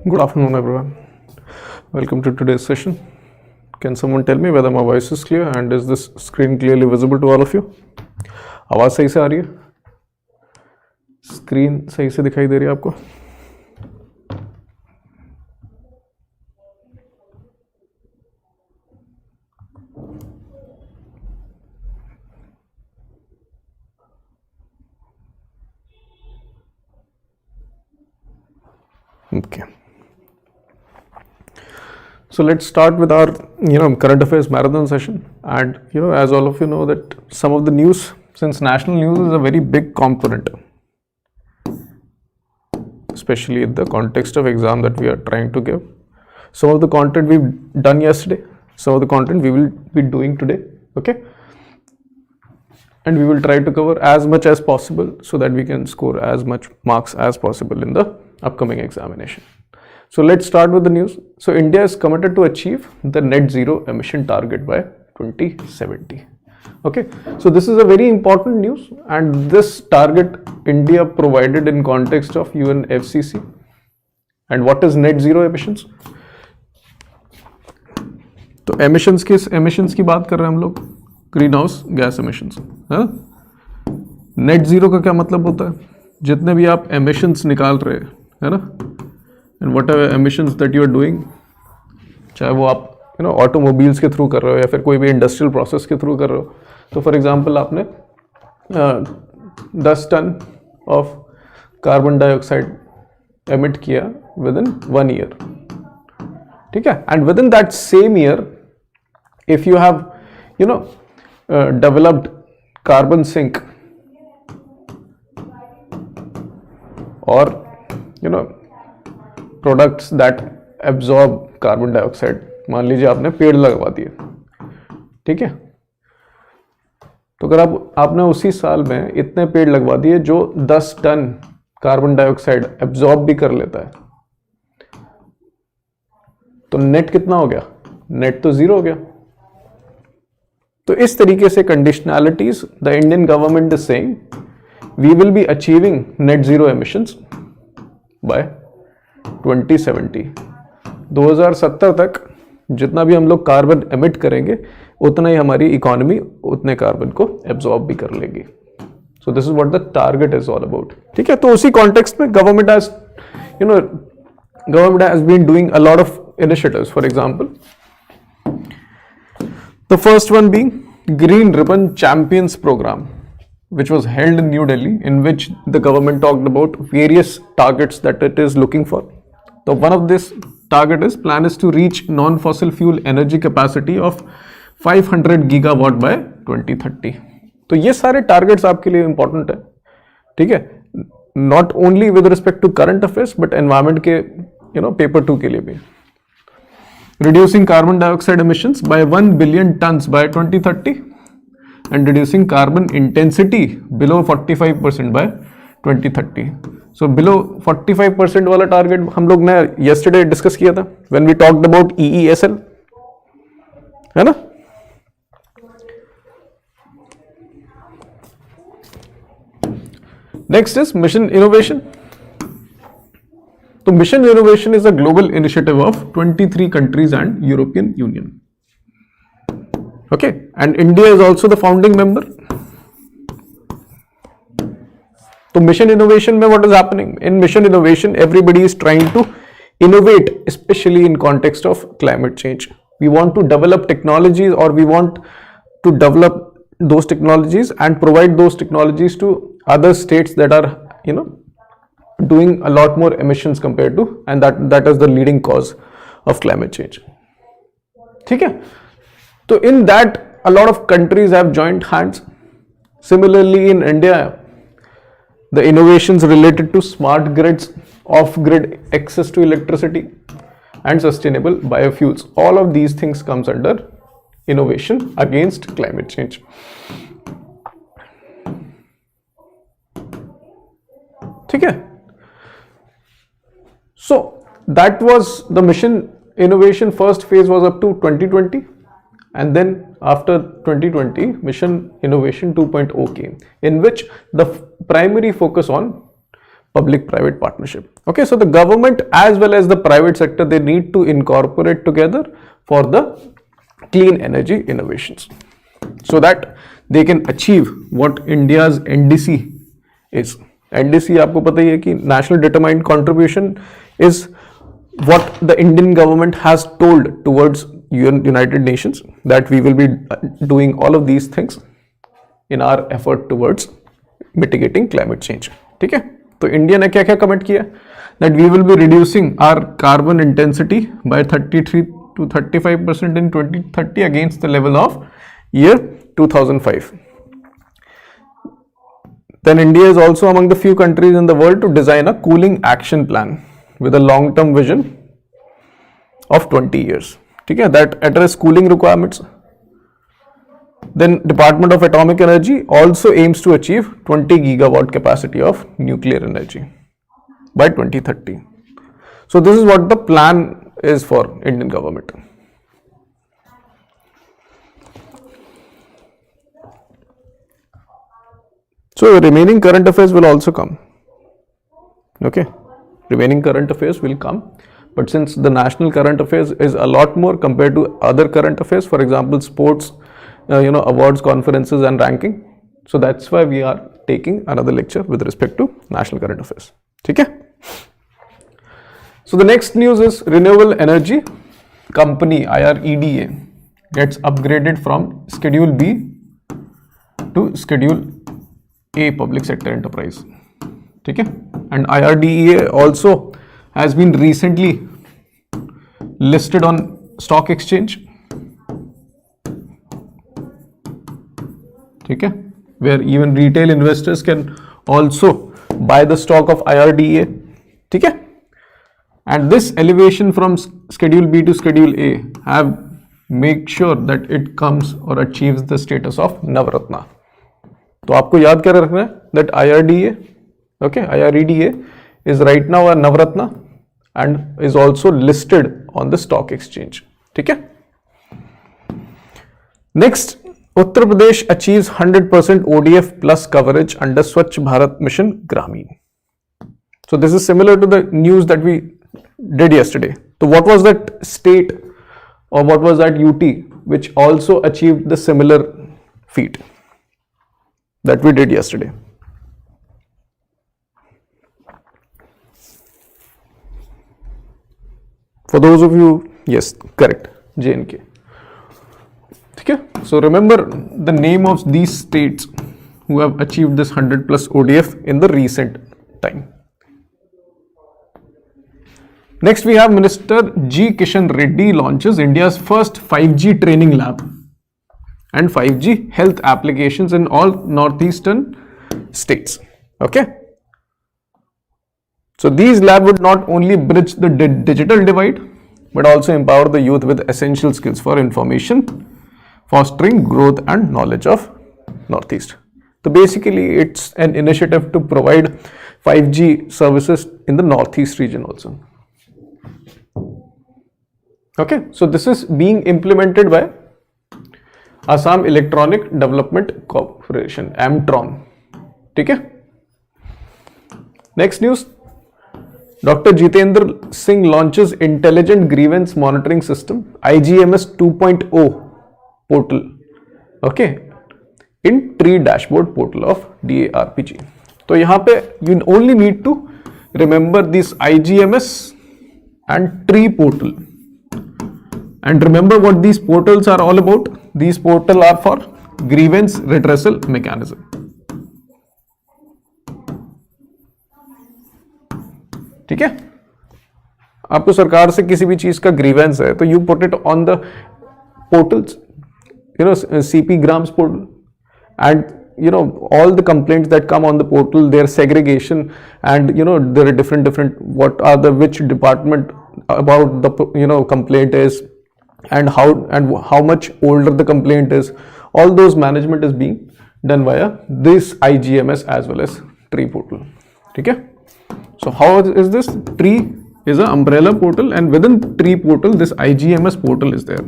Good afternoon, everyone. Welcome to today's session. Can someone tell me whether my voice is clear and is this screen clearly visible to all of you? आवाज सही से आ रही है? Screen सही से दिखाई दे रही है आपको? Okay. So let's start with our current affairs marathon session, and as all of you know that some of the news, since national news is a very big component, especially in the context of exam that we are trying to give. Some of the content we've done yesterday, some of the content we will be doing today, okay, and we will try to cover as much as possible so that we can score as much marks as possible in the upcoming examination. So let's start with the news. So India is committed to achieve the net zero emission target by 2070. Okay, so this is a very important news, and this target India provided in context of UNFCCC. And what is net zero emissions? तो emissions की बात कर रहे हैं हम लोग, green house gas emissions, है ना? नेट जीरो का क्या मतलब होता है? जितने भी आप emissions निकाल रहे हैं, है ना? And whatever emissions that you are doing, चाहे वो आप ऑटोमोबाइल्स के थ्रू कर रहे हो या फिर कोई भी इंडस्ट्रियल प्रोसेस के थ्रू कर रहे हो, तो फॉर एग्जांपल आपने 10 ton of carbon dioxide emit किया विद इन 1 ईयर, ठीक है, and within that same year if you have developed carbon sink और products that absorb carbon dioxide, मान लीजिए आपने पेड़ लगवा दिए, ठीक है, तो अगर आपने उसी साल में इतने पेड़ लगवा दिए जो 10 टन कार्बन डाइऑक्साइड एब्जॉर्ब भी कर लेता है, तो नेट कितना हो गया? नेट तो जीरो हो गया. तो इस तरीके से conditionalities the Indian government is saying we will be achieving net zero emissions by 2070. 2070 तक जितना भी हम लोग कार्बन एमिट करेंगे उतना ही हमारी इकोनॉमी उतने कार्बन को एब्जॉर्ब भी कर लेगी. So this is what the target is all about. ठीक है, तो उसी कॉन्टेक्स्ट में government has been doing a lot of initiatives. For example, the first one being green ribbon champions programme, which was held in New Delhi, in which the government talked about various targets that it is looking for. So one of this plan is to reach non-fossil fuel energy capacity of 500 gigawatt by 2030. तो ये सारे targets आपके लिए important है, ठीक है, not only with respect to current affairs but environment के paper 2 के लिए भी. Reducing carbon dioxide emissions by 1 billion tons by 2030. And reducing carbon intensity below 45% by 2030. So below 45% वाला टारगेट हम लोग ने yesterday डिस्कस किया था when we talked about EESL, है ना? Next is mission innovation. तो mission innovation is a global initiative of 23 countries and European Union. Okay, and India is also the founding member. So mission innovation में what is happening? In mission innovation, everybody is trying to innovate, especially in context of climate change. We want to develop technologies, or we want to develop those technologies and provide those technologies to other states that are, doing a lot more emissions compared to, and that is the leading cause of climate change. ठीक है? So in that, a lot of countries have joined hands. Similarly, in India, the innovations related to smart grids, off-grid access to electricity, and sustainable biofuels, all of these things comes under innovation against climate change. ठीक है? So that was the mission innovation. First phase was up to 2020. And then after 2020, Mission Innovation 2.0 came, in which the primary focus on public-private partnership. Okay, so the government as well as the private sector, they need to incorporate together for the clean energy innovations so that they can achieve what India's NDC is. NDC आपको पता ही है कि National Determined Contribution is what the Indian government has told towards United Nations that we will be doing all of these things in our effort towards mitigating climate change. ठीक है, तो India ने क्या क्या कमिट किया, that we will be reducing our carbon intensity by 33 to 35% in 2030 against the level of year 2005. Then India is also among the few countries in the world to design a cooling action plan with a long-term vision of 20 years. ठीक है, that address cooling requirements. Then Department of Atomic Energy also aims to achieve 20 gigawatt capacity of nuclear energy by 2030. So this is what the plan is for Indian government. So remaining current affairs will also come. Okay, remaining current affairs will come, but since the national current affairs is a lot more compared to other current affairs, for example sports, awards, conferences and ranking, so that's why we are taking another lecture with respect to national current affairs. Okay. So the next news is renewable energy company IREDA gets upgraded from Schedule B to Schedule A public sector enterprise. Okay. And IRDEA also has been recently listed on stock exchange. Okay. Where even retail investors can also buy the stock of IRDEA. Okay. And this elevation from Schedule B to Schedule A have make sure that it comes or achieves the status of Navratna. तो आपको याद क्या रखना है that IRDA, okay, IREDA is right now a Navratna and is also listed on the stock exchange. ठीक है. Next, Uttar Pradesh achieves 100% ODF plus coverage under Swachh Bharat Mission Gramin. So this is similar to the news that we did yesterday. So what was that state or what was that UT which also achieved the similar feat that we did yesterday? For those of you, yes, correct, J&K. Okay, so remember the name of these states who have achieved this 100 plus ODF in the recent time. Next, we have Minister G. Kishan Reddy launches India's first 5G training lab and 5G health applications in all northeastern states. Okay. So these labs would not only bridge the digital divide, but also empower the youth with essential skills for information, fostering growth and knowledge of Northeast. So basically, it's an initiative to provide 5G services in the Northeast region also. Okay, so this is being implemented by Assam Electronic Development Corporation, AMTRON. Okay. Next news, Dr. Jitendra Singh launches Intelligent Grievance Monitoring System, IGMS 2.0 portal, okay, in tree dashboard portal of DARPG. So यहाँ पे you only need to remember this IGMS and tree portal. And remember what these portals are all about. These portals are for grievance redressal mechanism. ठीक है, आपको सरकार से किसी भी चीज का ग्रीवेंस है तो you put it on the portals, CP Grams portal, and all the complaints that come on the portal, their segregation, and there are different what are the which department about the complaint is, and how much older the complaint is. All those management is being done via this IGMS as well as tree portal. Okay. So how is this? Tree is an umbrella portal, and within tree portal this IGMS portal is there.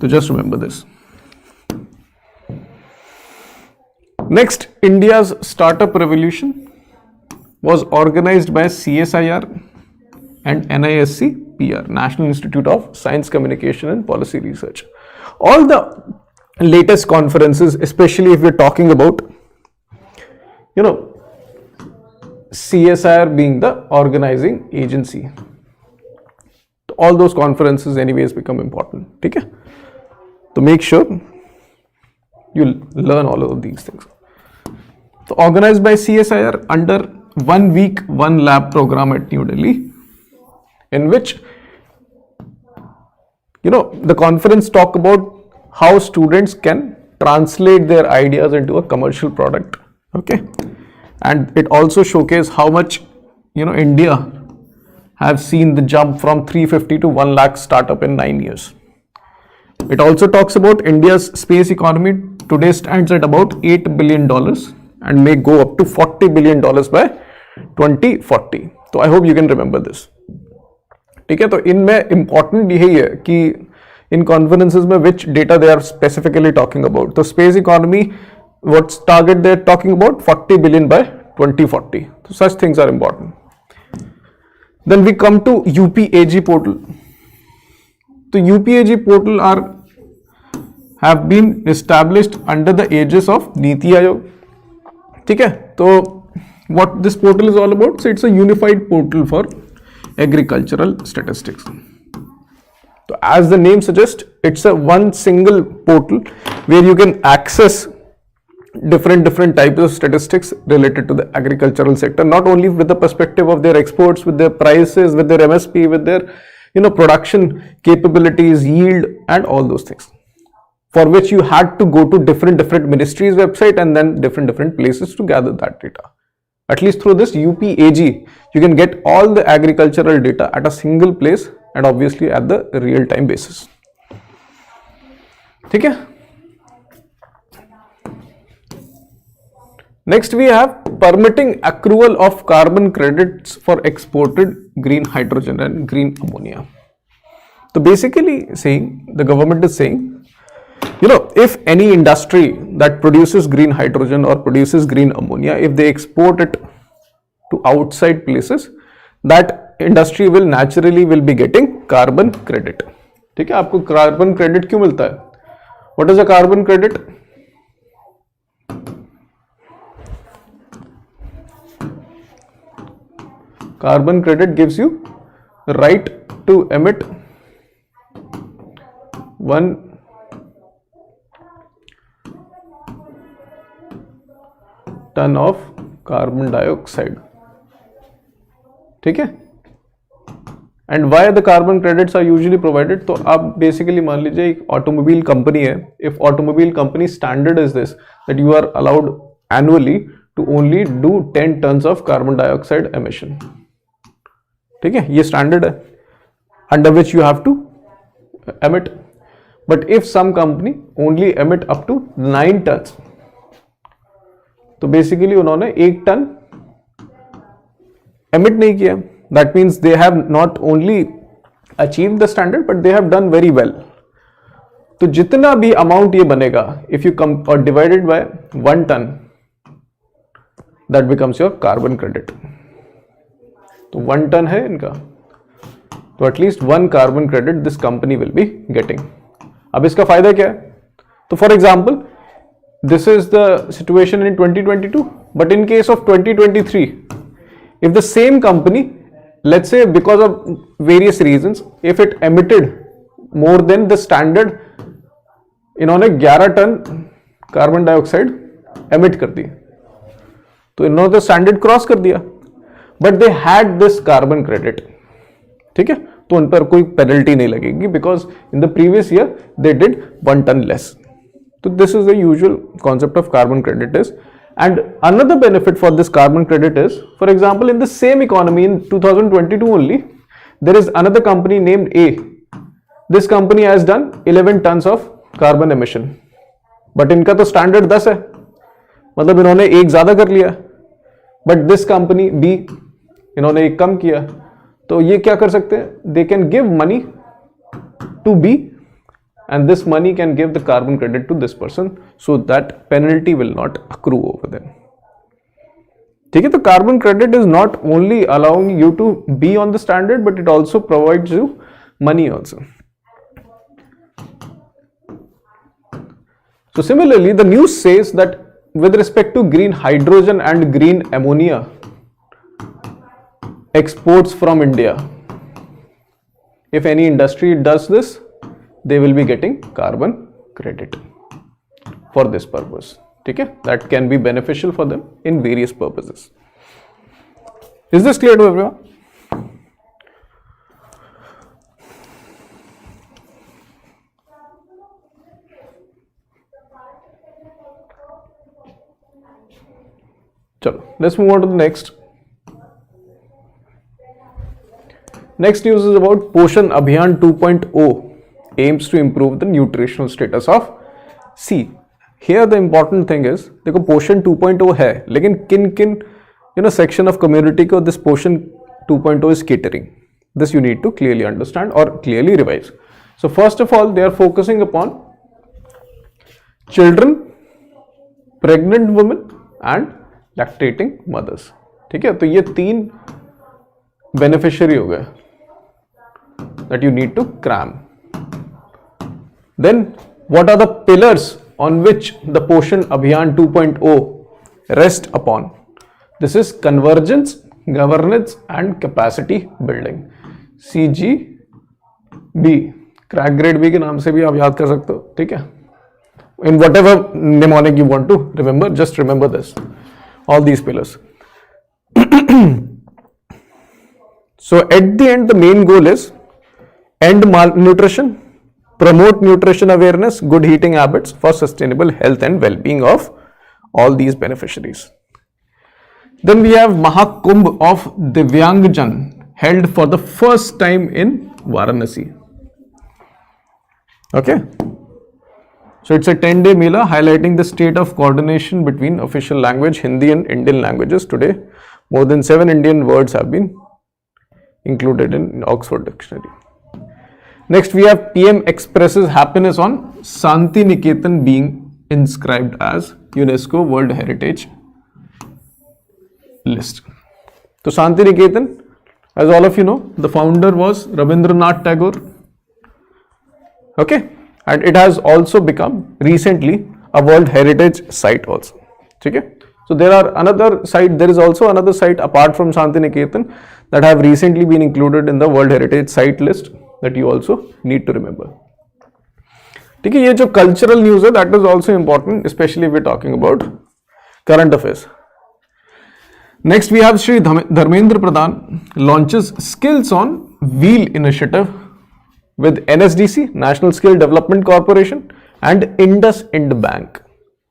So just remember this. Next, India's startup revolution. was organized by CSIR and NISC-PR, National Institute of Science Communication and Policy Research. All the latest conferences, especially if we're talking about, CSIR being the organizing agency, all those conferences anyways become important. Okay? So make sure you learn all of these things. So organized by CSIR under 1 week, 1 lab program at New Delhi, in which the conference talk about how students can translate their ideas into a commercial product. Okay, and it also showcased how much India have seen the jump from 350 to 1 lakh startup in 9 years. It also talks about India's space economy today stands at about $8 billion and may go up to $40 billion by 2040. So I hope you can remember this. ठीक है, तो इनमें important यही है कि इन conferences में which data they are specifically talking about. तो space economy, what's target they're talking about? 40 billion by 2040. So such things are important. Then we come to UPAG portal. So UPAG portal have been established under the aegis of Niti Aayog. ठीक है, तो what this portal is all about? So it's a unified portal for agricultural statistics. So as the name suggests, it's a one single portal where you can access different types of statistics related to the agricultural sector, not only with the perspective of their exports, with their prices, with their MSP, with their production capabilities, yield, and all those things, for which you had to go to different ministries website and then different places to gather that data. At least through this UPAG, you can get all the agricultural data at a single place and obviously at the real-time basis. ठीक है? Next we have permitting accrual of carbon credits for exported green hydrogen and green ammonia. So basically saying, the government is saying, if any industry that produces green hydrogen or produces green ammonia, if they export it to outside places, that industry will naturally be getting carbon credit. ठीक है, आपको carbon credit क्यों मिलता है? What is a carbon credit? Carbon credit gives you the right to emit 1 ton of carbon dioxide. ठीक है, and why the carbon credits are usually provided? तो आप basically मान लीजिए एक automobile company है, if automobile company standard is this, that you are allowed annually to only do 10 tons of carbon dioxide emission. ठीक है, ये standard है under which you have to emit. But if some company only emit up to 9 tons, तो basically उन्होंने 1 ton emit नहीं किया. That means they have not only achieve the standard but they have done very well. तो जितना भी amount ये बनेगा, if you come और divided by 1 ton, that becomes your carbon credit. तो 1 टन है इनका, तो at least 1 carbon credit this company will be getting. अब इसका फायदा क्या है? तो for example, this is the situation in 2022, but in case of 2023, if the same company, let's say because of various reasons, if it emitted more than the standard, इन्होंने 11 ton carbon dioxide emit कर दी, तो इन्होंने तो standard cross कर दिया, but they had this carbon credit. ठीक है, तो उन पर कोई पेनल्टी नहीं लगेगी because in the previous year they did 1 ton less. So this is the usual concept of carbon credit is. And another benefit for this carbon credit is, for example, in the same economy in 2022 only, there is another company named A. This company has done 11 tons of carbon emission. But इनका तो standard 10 है, मतलब इन्होंने एक ज़्यादा कर लिया. But this company B, इन्होंने एक कम किया. तो ये क्या कर सकते हैं? They can give money to B, and this money can give the carbon credit to this person, so that penalty will not accrue over them. ठीक है, तो carbon credit is not only allowing you to be on the standard but it also provides you money also. So similarly, the news says that with respect to green hydrogen and green ammonia exports from India, if any industry does this, they will be getting carbon credit for this purpose. Okay, that can be beneficial for them in various purposes. Is this clear to everyone? Let's move on to the next. Next news is about Poshan Abhiyan 2.0 aims to improve the nutritional status of. See, here the important thing is, देखो Poshan 2.0 है, लेकिन किन section of community को this Poshan 2.0 is catering. This you need to clearly understand or clearly revise. So first of all, they are focusing upon children, pregnant women and lactating mothers. ठीक है, तो ये 3 beneficiary हो गए that you need to cram. Then what are the pillars on which the Poshan Abhiyan 2.0 rest upon? This is convergence, governance and capacity building. CGB, crack grade B के नाम से भी आप याद कर सकते हो. ठीक है, in whatever mnemonic you want to remember, just remember this. All these pillars. So at the end, the main goal is end malnutrition, promote nutrition awareness, good eating habits for sustainable health and well-being of all these beneficiaries. Then we have Mahakumbh of Divyangjan held for the first time in Varanasi. Okay. So it's a 10-day Mela highlighting the state of coordination between official language, Hindi and Indian languages. Today, more than 7 Indian words have been included in Oxford Dictionary. Next, we have PM expresses happiness on Santi Niketan being inscribed as UNESCO World Heritage List. So Santi Niketan, as all of you know, the founder was Rabindranath Tagore. Okay. And it has also become recently a World Heritage Site also. Okay? So there is also another site apart from Santi Niketan that have recently been included in the World Heritage Site list that you also need to remember. Okay, ये जो cultural news है, that is also important, especially if we're talking about current affairs. Next we have Shri Dharmendra Pradhan launches Skills on Wheel initiative with NSDC, National Skill Development Corporation and IndusInd Bank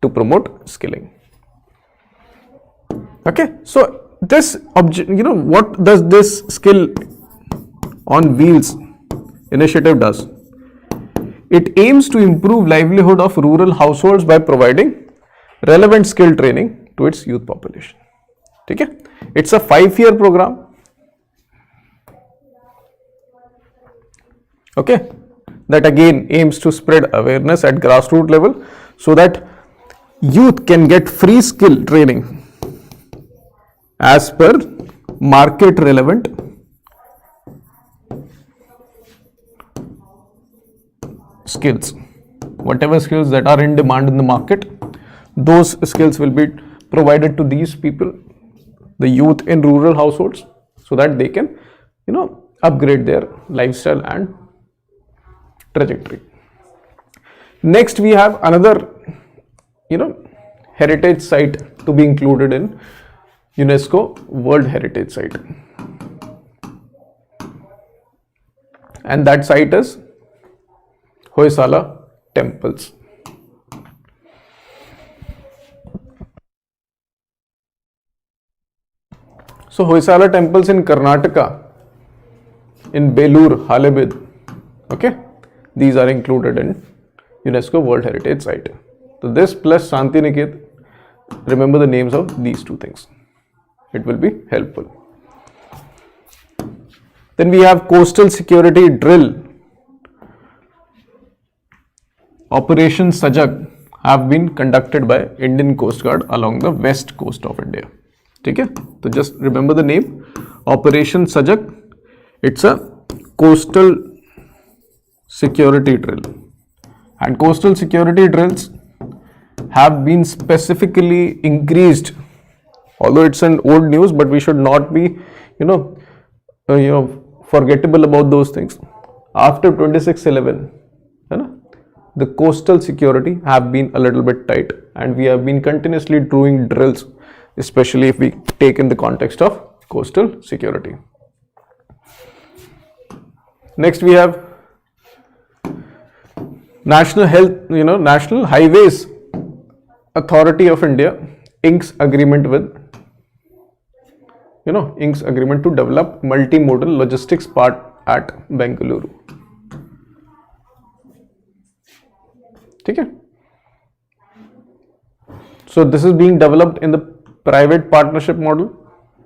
to promote skilling. Okay, so this what does this Skill on Wheels initiative does? It aims to improve livelihood of rural households by providing relevant skill training to its youth population. Okay, it's a 5-year program. Okay, that again aims to spread awareness at grassroots level so that youth can get free skill training as per market relevant skills. Whatever skills that are in demand in the market, those skills will be provided to these people, the youth in rural households, so that they can upgrade their lifestyle and trajectory. Next we have another heritage site to be included in UNESCO World Heritage Site, and that site is Hoysala Temples. So Hoysala Temples in Karnataka, in Belur, Halebid, okay, these are included in UNESCO World Heritage Site. So this plus Santi Niketan, remember the names of these two things. It will be helpful. Then we have Coastal Security Drill. Operation Sajag have been conducted by Indian Coast Guard along the west coast of India. ठीक है, तो just remember the name, operation Sajag. It's a coastal security drill, and coastal security drills have been specifically increased, although it's an old news, but we should not be forgettable about those things. After 26/11, the coastal security have been a little bit tight, and we have been continuously doing drills, especially if we take in the context of coastal security. Next we have National Highways Authority of India inks agreement with agreement to develop multimodal logistics park at Bengaluru. ठीक है, so this is being developed in the private partnership model,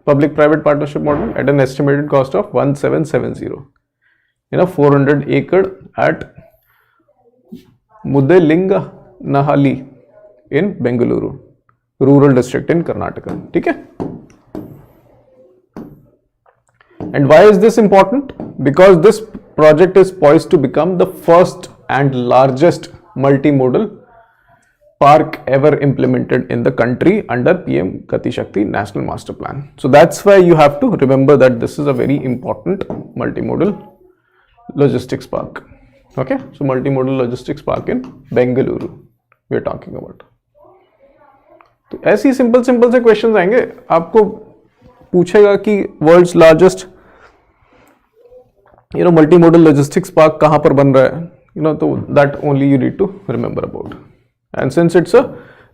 public-private partnership model, at an estimated cost of 1770. 400 acre at Mudelinganahalli in Bengaluru, rural district in Karnataka. ठीक है, and why is this important? Because this project is poised to become the first and largest multimodal park ever implemented in the country under PM Gati Shakti National Master Plan. So that's why you have to remember that this is a very important multimodal logistics park. Okay, so multimodal logistics park in Bengaluru we are talking about. तो ऐसी simple से questions आएंगे, आपको पूछेगा कि world's largest multimodal logistics park कहाँ पर बन रहा है, तो that only you need to remember about. And since it's a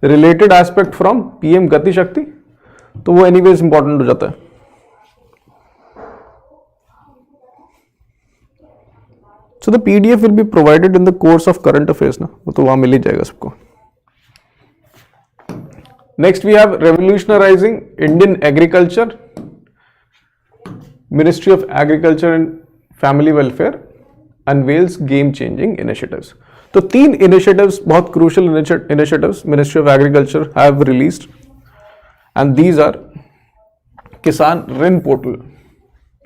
related aspect from PM Gati Shakti, तो वो एनीवेज इंपॉर्टेंट हो जाता है. So the PDF will be provided in the course of current affairs ना, वो तो वहाँ मिल ही जाएगा सबको. Next we have revolutionizing Indian agriculture. Ministry of Agriculture and Family Welfare unveils game-changing initiatives. तो 3 initiatives, बहुत crucial initiatives Ministry of Agriculture have released, and these are Kisan Rin Portal.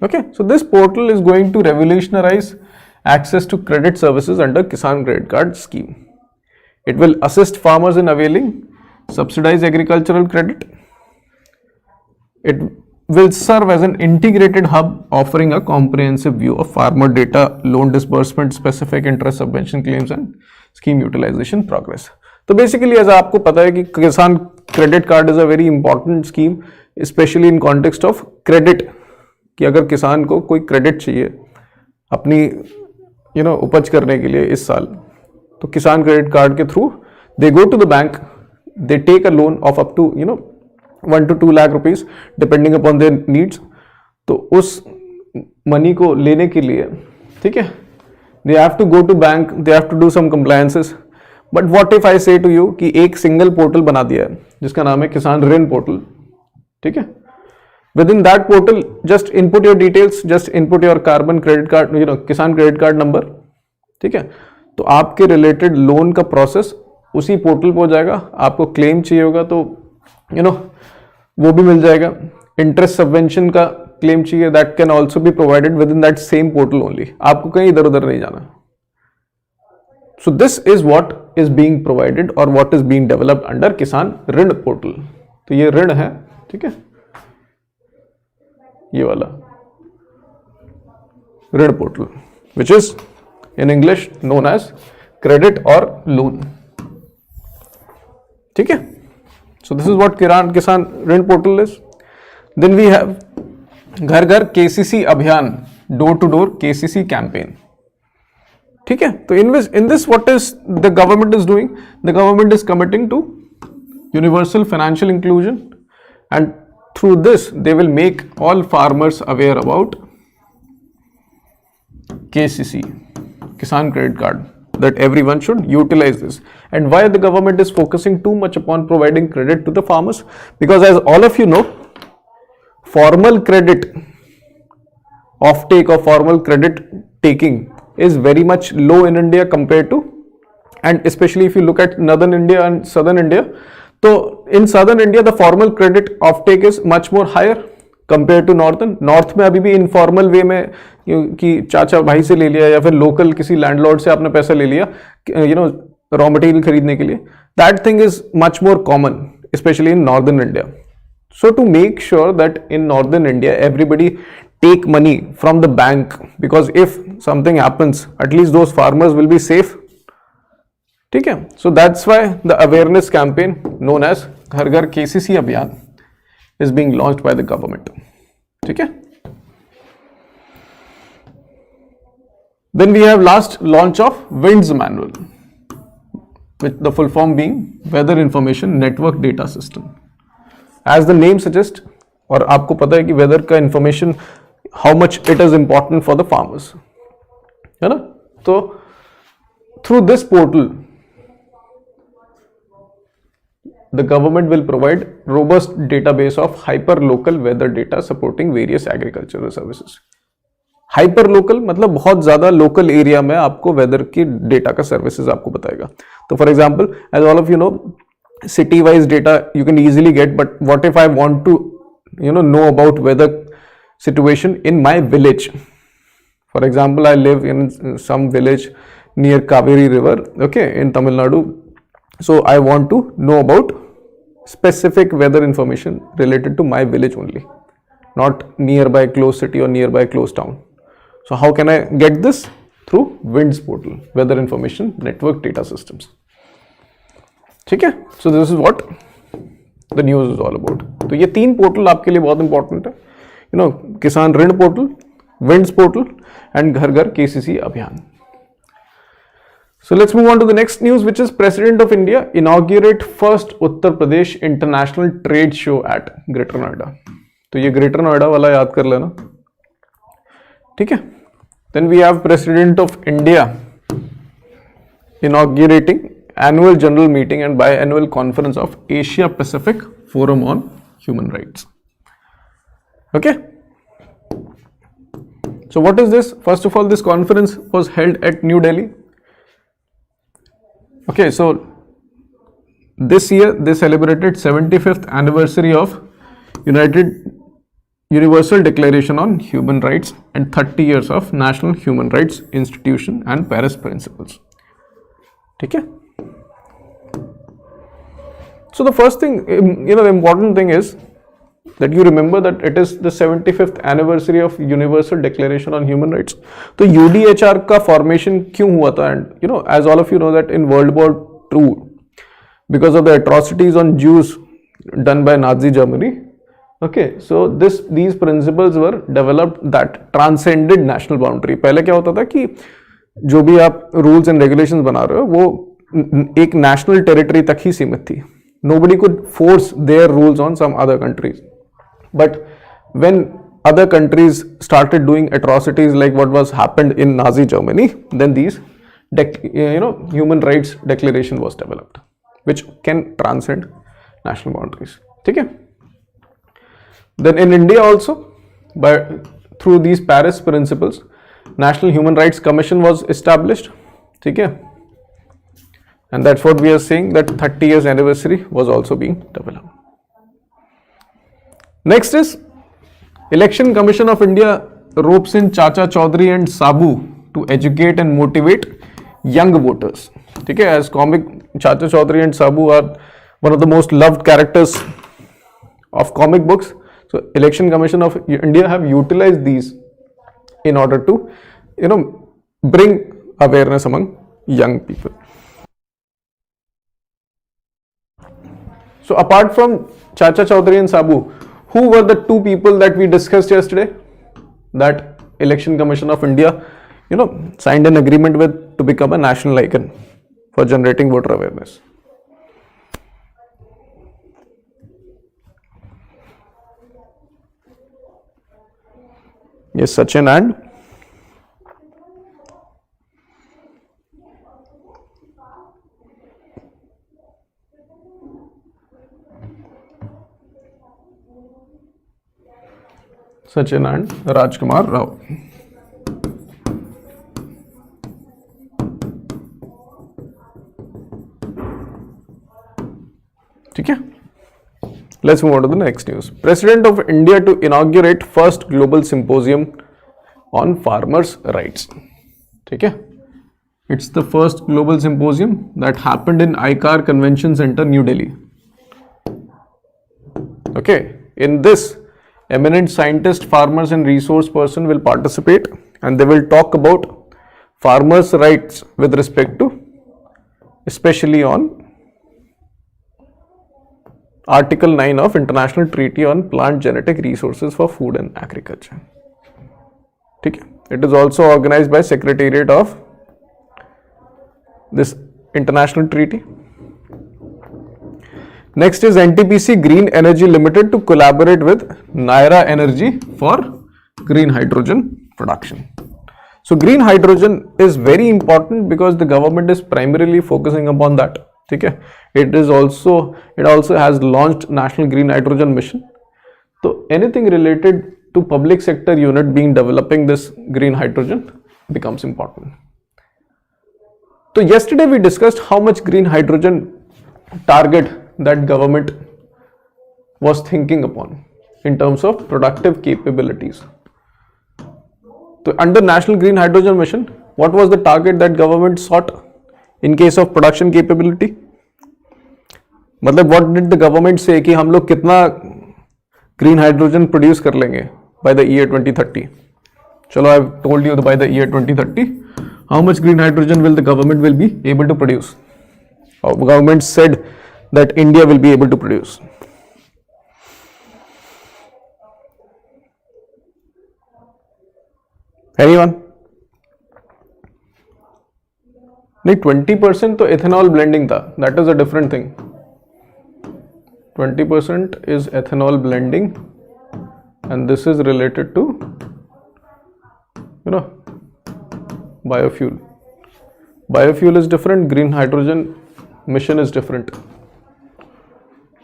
Okay, so this portal is going to revolutionize access to credit services under Kisan Credit Card scheme. It will assist farmers in availing subsidized agricultural credit. It will serve as an integrated hub offering a comprehensive view of farmer data, loan disbursement, specific interest subvention claims and scheme utilization progress. तो basically ऐसा आपको पता है कि किसान credit card is a very important scheme, especially in context of credit, कि अगर किसान को कोई credit चाहिए अपनी उपज करने के लिए इस साल, तो किसान क्रेडिट कार्ड के through they go to the bank, they take a loan of up to 1 to 2 lakh rupees depending upon their needs. तो उस मनी को लेने के लिए, ठीक है, they have to go to bank, they have to do some compliances. But what if I say to you कि एक सिंगल पोर्टल बना दिया है जिसका नाम है किसान ऋण पोर्टल. ठीक है, within that portal just input your details, just input your carbon credit card, किसान क्रेडिट कार्ड नंबर. ठीक है, तो आपके रिलेटेड लोन का प्रोसेस उसी पोर्टल पे हो जाएगा. आपको क्लेम चाहिए होगा तो वो भी मिल जाएगा. इंटरेस्ट सबवेंशन का क्लेम चाहिए, that can also be provided within that same portal only. आपको कहीं इधर उधर नहीं जाना. So this is what is being provided और what is being developed under Kisan Rin portal. तो ये ऋण है, ठीक है, ये वाला Rin portal, which is in English known as credit और लोन. ठीक है, so this is what Kisan Rin portal is. Then we have Ghar Ghar KCC Abhiyan, door to door KCC campaign. ठीक है, तो in this what is the government is doing, the government is committing to universal financial inclusion, and through this they will make all farmers aware about KCC, Kisan Credit Card, that everyone should utilize this. And why the government is focusing too much upon providing credit to the farmers? Because as all of you know, formal credit offtake or formal credit taking is very much low in India compared to, and especially if you look at northern India and southern India, तो in southern India the formal credit offtake is much more higher compare to northern. North में अभी भी informal वे में कि चाचा भाई से ले लिया या फिर लोकल किसी लैंडलॉर्ड से आपने पैसा ले लिया रॉ मटेरियल खरीदने के लिए. That thing is much more common specially in northern India. So to make sure that in northern India everybody take money from the bank, because if something happens at least those farmers will be safe. ठीक है. So that's why the awareness campaign known as घर घर KCC अभियान is being launched by the government. ठीक है. Then we have last launch of WINDS manual, with the full form being Weather Information Network Data System. As the name suggests, और आपको पता है कि वेदर का information how much it is important for the farmers, है ना. तो through this portal the government will provide robust database of hyper local weather data supporting various agricultural services. Hyper local मतलब बहुत ज्यादा लोकल एरिया में आपको weather की data का सर्विसेज आपको बताएगा. तो for example, as all of you know, city wise data you can easily get, but what if I want to know about weather situation in my village? For example, I live in some village near Kaveri river, okay, in Tamil Nadu. So I want to know about specific weather information related to my village only, not nearby close city or nearby close town. So how can I get this? Through WINDS portal, Weather Information Network Data Systems. ठीक है. So this is what the news is all about. तो ये तीन portal आपके लिए बहुत important है, किसान Rin portal, winds portal and घर Ghar KCC Abhiyan. So let's move on to the next news, which is president of India inaugurate first Uttar Pradesh international trade show at greater Noida. तो ये ग्रेटर नोएडा वाला याद कर लेना. ठीक है. Then we have president of India inaugurating annual general meeting and biannual conference of Asia Pacific Forum on Human Rights. Okay. So what is this? First of all, this conference was held at New Delhi. Okay, so this year they celebrated 75th anniversary of Universal Declaration on Human Rights and 30 years of National Human Rights Institution and Paris Principles. ठीक है. So the first thing, the important thing is that you remember that it is the 75th anniversary of Universal Declaration on Human Rights. तो UDHR का formation क्यों हुआ था? And as all of you know that in World War II, because of the atrocities on Jews done by Nazi Germany, okay, so these principles were developed that transcended national boundary. पहले क्या होता था कि जो भी आप rules and regulations बना रहे हो वो एक नेशनल टेरिटरी तक ही सीमित थी. Nobody could force their rules on some other countries. But when other countries started doing atrocities like what was happened in Nazi Germany, then these human rights declaration was developed, which can transcend national boundaries. ठीक है. Then in India also, through these Paris principles, National Human Rights Commission was established. ठीक है. And that's what we are saying, that 30 years anniversary was also being developed. Next is Election Commission of India ropes in Chacha Chaudhary and Sabu to educate and motivate young voters. ठीक है. As comic, Chacha Chaudhary and Sabu are one of the most loved characters of comic books. So Election Commission of India have utilized these in order to bring awareness among young people. So apart from Chacha Chaudhary and Sabu, who were the two people that we discussed yesterday that Election Commission of India signed an agreement with to become a national icon for generating voter awareness? Yes, Sachin and Sachin and Rajkumar Rao. ठीक है. Let's move on to the next news. President of India to inaugurate first global symposium on farmers' rights. ठीक है? It's the first global symposium that happened in ICAR Convention Center, New Delhi. Okay, in this, eminent scientists, farmers and resource person will participate and they will talk about farmers' rights with respect to, especially on Article 9 of International Treaty on Plant Genetic Resources for Food and Agriculture. Okay. It is also organized by Secretariat of this international treaty. Next is NTPC Green Energy Limited to collaborate with Naira Energy for green hydrogen production. So green hydrogen is very important because the government is primarily focusing upon that. Okay. It also has launched National Green Hydrogen Mission. So anything related to public sector unit being developing this green hydrogen becomes important. So yesterday we discussed how much green hydrogen target that government was thinking upon in terms of productive capabilities. So under National Green Hydrogen Mission, what was the target that government sought in case of production capability? मतलब what did the government say कि हम लोग कितना green hydrogen produce कर लेंगे by the year 2030? चलो, I've told you by the year 2030, how much green hydrogen will the government will be able to produce? Or government said that India will be able to produce. Anyone? नहीं, 20% तो ethanol blending था. That is a different thing. 20% is ethanol blending, and this is related to, biofuel. Biofuel is different. Green hydrogen mission is different.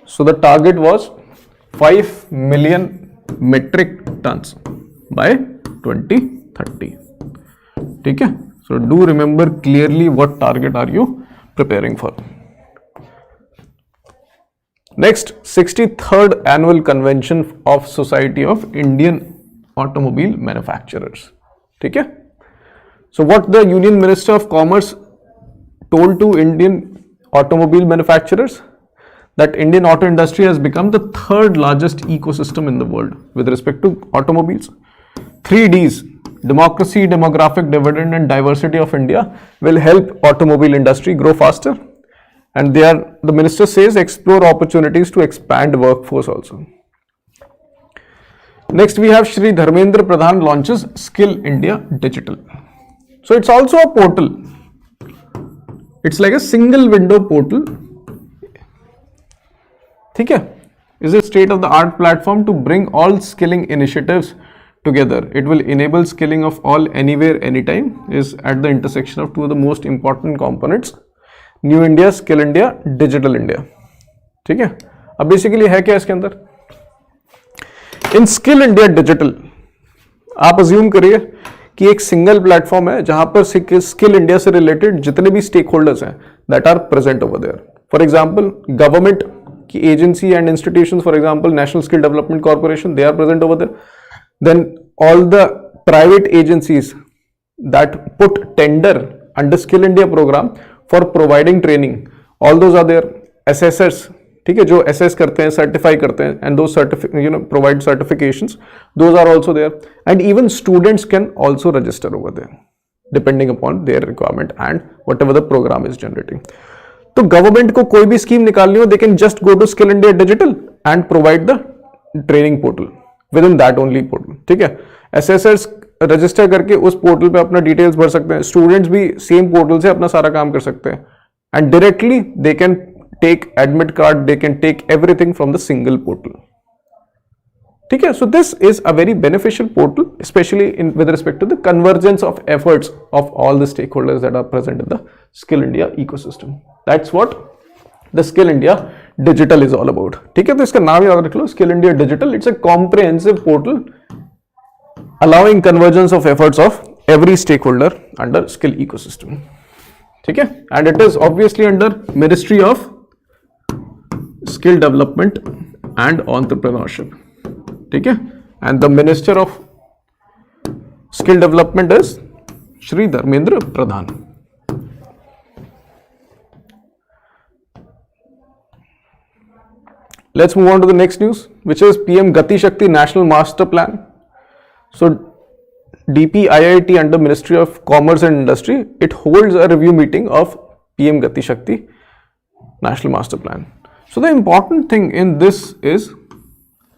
So the target was 5 million metric tons by 2030. Okay? So do remember clearly what target are you preparing for. Next, 63rd Annual Convention of Society of Indian Automobile Manufacturers. Okay? So what the Union Minister of Commerce told to Indian automobile manufacturers? That Indian auto industry has become the third largest ecosystem in the world with respect to automobiles. 3 Ds, democracy, demographic dividend and diversity of India will help automobile industry grow faster. And the minister says explore opportunities to expand workforce also. Next we have Shri Dharmendra Pradhan launches Skill India Digital. So it's also a portal. It's like a single window portal. Okay? Is a state-of-the-art platform to bring all skilling initiatives together. It will enable skilling of all anywhere, anytime. Is at the intersection of two of the most important components: New India, Skill India, Digital India. ठीक है? अब basically है क्या इसके अंदर? इन skill India digital आप assume करिए कि एक सिंगल प्लेटफॉर्म है जहां पर स्किल इंडिया से रिलेटेड जितने भी स्टेक होल्डर्स हैं that are present over there. For example government की agency and institutions, for example national skill development corporation, they are present over there. Then all the private agencies that put tender under skill India program for providing training, all those are there. Assessors, ठीक है, जो assess करते हैं, certify करते हैं, and दो provide certifications, those are also there. And even students can also register over there depending upon their requirement and whatever the programme is generating. तो government को कोई भी स्कीम निकालनी हो, they can just go to skill India digital and provide the training portal within that only portal. ठीक है, assessors register करके उस पोर्टल पे अपना डिटेल्स भर सकते हैं, स्टूडेंट्स भी सेम पोर्टल से अपना सारा काम कर सकते हैं, and directly they can take admit card, they can take everything from the single portal. ठीक है, so this is a very beneficial portal, especially with respect to the convergence of efforts of all the stakeholders that are present in the Skill India ecosystem. That's what the Skill India Digital is all about. ठीक है, तो इसका नाम याद रख लो, Skill India Digital. It's a comprehensive portal allowing convergence of efforts of every stakeholder under skill ecosystem. ठीक है, and it is obviously under Ministry of Skill Development and entrepreneurship, ठीक है, and the minister of skill development is Shri Dharmendra Pradhan. Let's move on to the next news, which is PM Gati Shakti National Master Plan. So, DPIIT under Ministry of Commerce and Industry, it holds a review meeting of PM Gati Shakti National Master Plan. So, the important thing in this is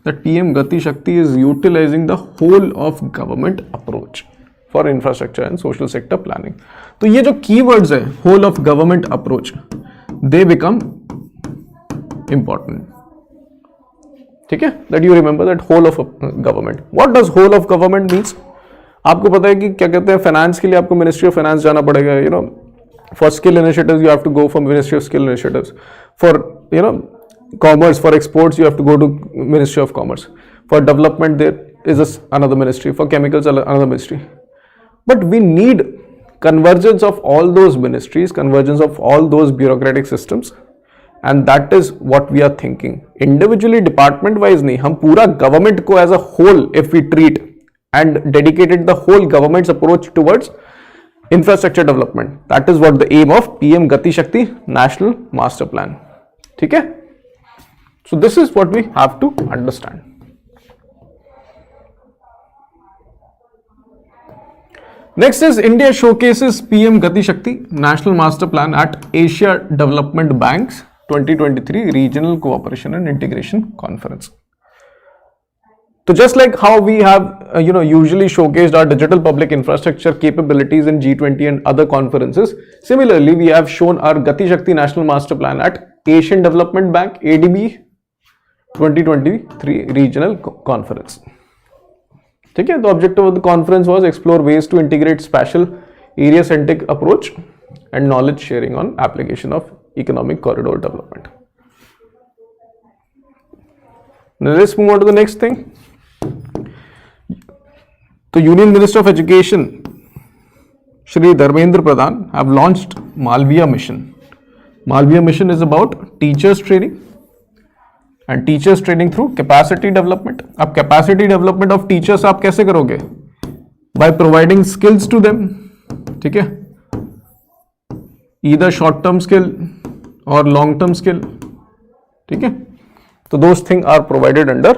that PM Gati Shakti is utilizing the whole of government approach for infrastructure and social sector planning. तो ये जो keywords है, whole of government approach, they become important. ठीक है, that you remember that whole of government. What does whole of government means? आपको पता है कि क्या कहते हैं, फाइनेंस के लिए आपको मिनिस्ट्री ऑफ फाइनेंस जाना पड़ेगा. You know, for skill initiatives you have to go for ministry of skill initiatives. For you know commerce, for exports you have to go to ministry of commerce. For development there is another ministry. For chemicals another ministry. But we need convergence of all those ministries, convergence of all those bureaucratic systems. And that is what we are thinking. Individually, department wise नहीं, हम पूरा government को as a whole if we treat and dedicated the whole government's approach towards infrastructure development. That is what the aim of PM Gati Shakti National Master Plan. ठीक है? So this is what we have to understand. Next is India showcases PM Gati Shakti National Master Plan at Asia Development Bank's 2023 Regional Cooperation and Integration Conference. So just like how we have usually showcased our digital public infrastructure capabilities in G20 and other conferences, similarly we have shown our Gati Shakti National Master Plan at Asian Development Bank ADB 2023 Regional Conference. ठीक है, the objective of the conference was explore ways to integrate spatial area centric approach and knowledge sharing on application of economic corridor development. Now let's move on to the next thing. The Union Minister of Education Shri Dharmendra Pradhan have launched Malviya Mission. Malviya Mission is about teachers training and teachers training through capacity development. अब capacity development of teachers आप कैसे करोगे? By providing skills to them. ठीक है, either short term skill or long term skill. ठीक है, so those things are provided under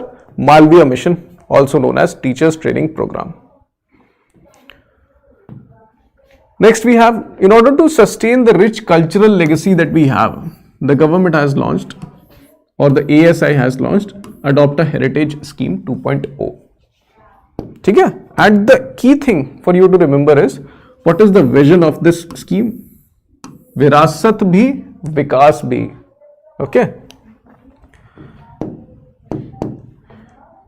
Malviya Mission, also known as Teachers Training Program. Next we have, in order to sustain the rich cultural legacy that we have, the government has launched, or the ASI has launched, Adopt a Heritage Scheme 2.0. ठीक है, and the key thing for you to remember is, what is the vision of this scheme? विरासत भी विकास भी. Okay.